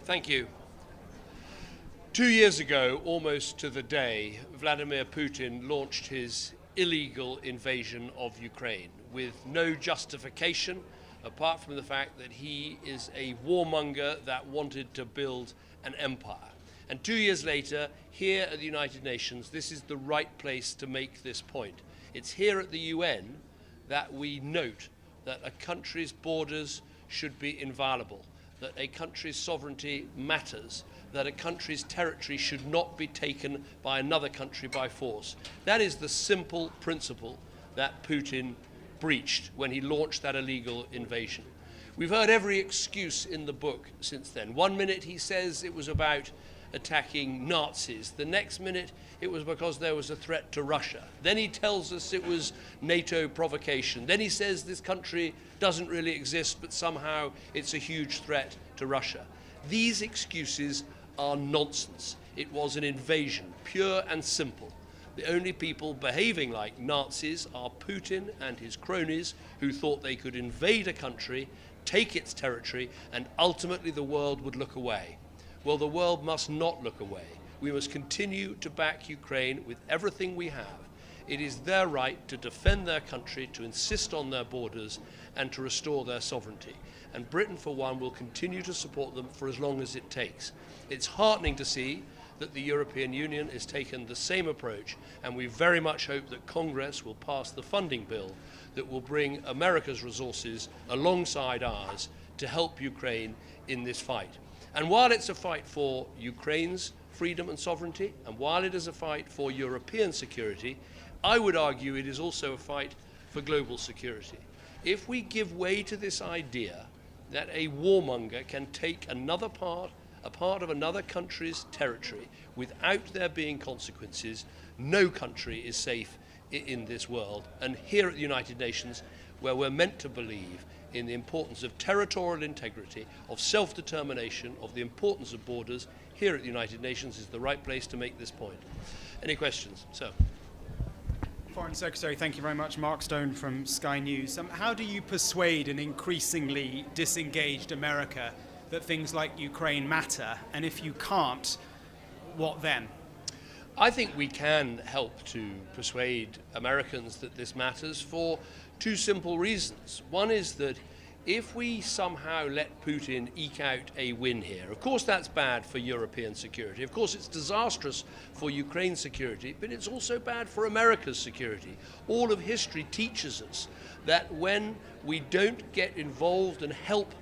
Thank you. 2 years ago, almost to the day, Vladimir Putin launched his illegal invasion of Ukraine with no justification apart from the fact that he is a warmonger that wanted to build an empire. And 2 years later, here at the United Nations, this is the right place to make this point. It's here at the UN that we note that a country's borders should be inviolable, that a country's sovereignty matters, that a country's territory should not be taken by another country by force. That is the simple principle that Putin breached when he launched that illegal invasion. We've heard every excuse in the book since then. 1 minute he says it was about attacking Nazis. The next minute it was because there was a threat to Russia. Then he tells us it was NATO provocation. Then he says this country doesn't really exist, but somehow it's a huge threat to Russia. These excuses are nonsense. It was an invasion, pure and simple. The only people behaving like Nazis are Putin and his cronies who thought they could invade a country, take its territory, and ultimately the world would look away. Well, the world must not look away. We must continue to back Ukraine with everything we have. It is their right to defend their country, to insist on their borders, and to restore their sovereignty. And Britain, for one, will continue to support them for as long as it takes. It's heartening to see that the European Union has taken the same approach, and we very much hope that Congress will pass the funding bill that will bring America's resources alongside ours to help Ukraine in this fight. And while it's a fight for Ukraine's freedom and sovereignty, and while it is a fight for European security, I would argue it is also a fight for global security. If we give way to this idea that a warmonger can take a part of another country's territory without there being consequences, no country is safe in this world. And here at the United Nations, where we're meant to believe in the importance of territorial integrity, of self-determination, of the importance of borders, here at the United Nations is the right place to make this point. Any questions? Sir. Foreign Secretary, thank you very much. Mark Stone from Sky News. How do you persuade an increasingly disengaged America that things like Ukraine matter? And if you can't, what then? I think we can help to persuade Americans that this matters for two simple reasons. One is that if we somehow let Putin eke out a win here, of course that's bad for European security. Of course it's disastrous for Ukraine's security, but it's also bad for America's security. All of history teaches us that when we don't get involved and help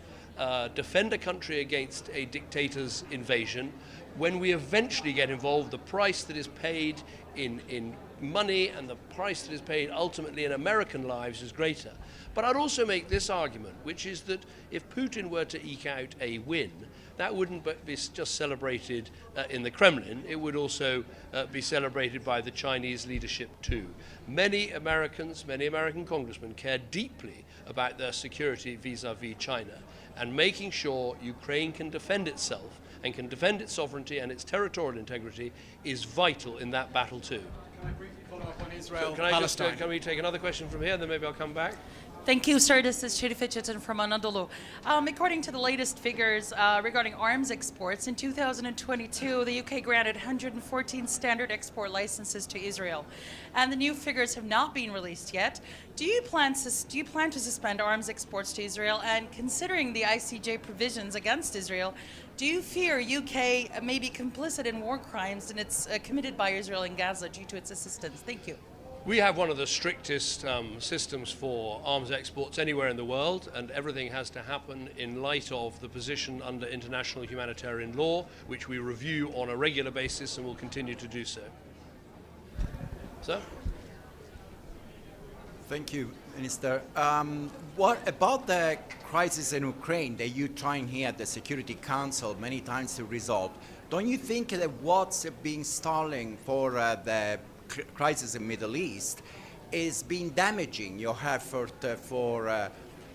defend a country against a dictator's invasion, when we eventually get involved, the price that is paid in money and the price that is paid ultimately in American lives is greater. But I'd also make this argument, which is that if Putin were to eke out a win, that wouldn't be just celebrated in the Kremlin, it would also be celebrated by the Chinese leadership too. Many American congressmen care deeply about their security vis-à-vis China, and making sure Ukraine can defend itself and can defend its sovereignty and its territorial integrity is vital in that battle too. Can I briefly follow up on Israel, Palestine? Can we take another question from here, and then maybe I'll come back? Thank you, sir. This is Shiri Fitcheton from Anadolu. According to the latest figures regarding arms exports, in 2022, the UK granted 114 standard export licenses to Israel, and the new figures have not been released yet. Do you plan to suspend arms exports to Israel? And considering the ICJ provisions against Israel, do you fear UK may be complicit in war crimes and it's committed by Israel in Gaza due to its assistance? Thank you. We have one of the strictest systems for arms exports anywhere in the world, and everything has to happen in light of the position under international humanitarian law, which we review on a regular basis and will continue to do so. Sir? Thank you, Minister. What about the crisis in Ukraine that you're trying here at the Security Council many times to resolve? Don't you think that what's been stalling for the crisis in the Middle East is being damaging your effort for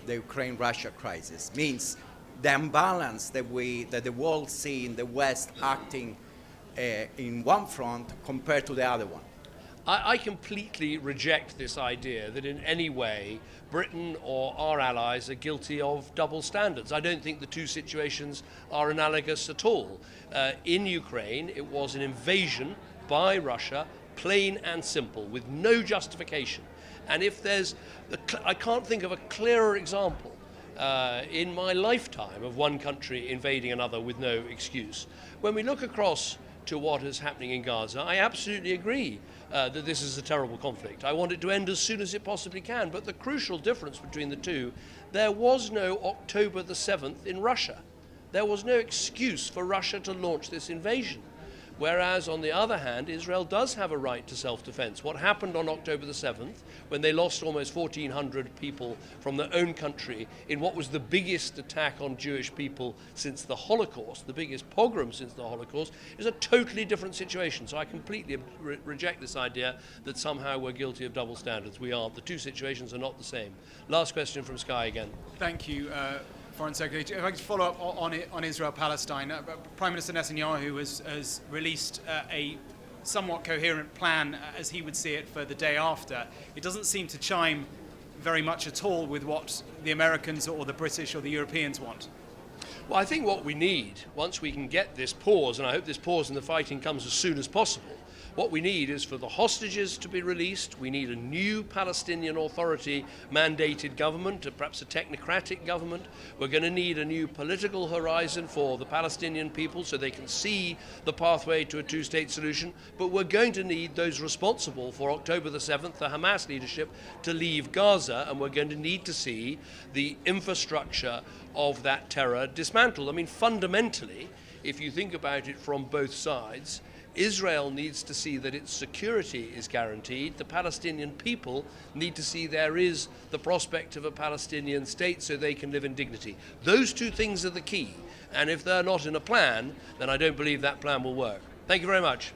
the Ukraine-Russia crisis? Means the imbalance that the world see in the West acting in one front compared to the other one. I completely reject this idea that in any way Britain or our allies are guilty of double standards. I don't think the two situations are analogous at all. In Ukraine, it was an invasion by Russia, plain and simple, with no justification. And if there's, I can't think of a clearer example in my lifetime of one country invading another with no excuse. When we look across to what is happening in Gaza, I absolutely agree that this is a terrible conflict. I want it to end as soon as it possibly can. But the crucial difference between the two, there was no October the 7th in Russia. There was no excuse for Russia to launch this invasion. Whereas, on the other hand, Israel does have a right to self-defense. What happened on October the 7th, when they lost almost 1,400 people from their own country in what was the biggest attack on Jewish people since the Holocaust, the biggest pogrom since the Holocaust, is a totally different situation. So I completely reject this idea that somehow we're guilty of double standards. We aren't. The two situations are not the same. Last question from Sky again. Thank you, Foreign Secretary. If I could follow up on Israel-Palestine, Prime Minister Netanyahu has released a somewhat coherent plan, as he would see it, for the day after. It doesn't seem to chime very much at all with what the Americans or the British or the Europeans want. Well, I think what we need, once we can get this pause, and I hope this pause in the fighting comes as soon as possible, what we need is for the hostages to be released. We need a new Palestinian Authority mandated government, perhaps a technocratic government. We're going to need a new political horizon for the Palestinian people so they can see the pathway to a two-state solution. But we're going to need those responsible for October the 7th, the Hamas leadership, to leave Gaza, and we're going to need to see the infrastructure of that terror dismantled. I mean, fundamentally, if you think about it from both sides, Israel needs to see that its security is guaranteed. The Palestinian people need to see there is the prospect of a Palestinian state so they can live in dignity. Those two things are the key. And if they're not in a plan, then I don't believe that plan will work. Thank you very much.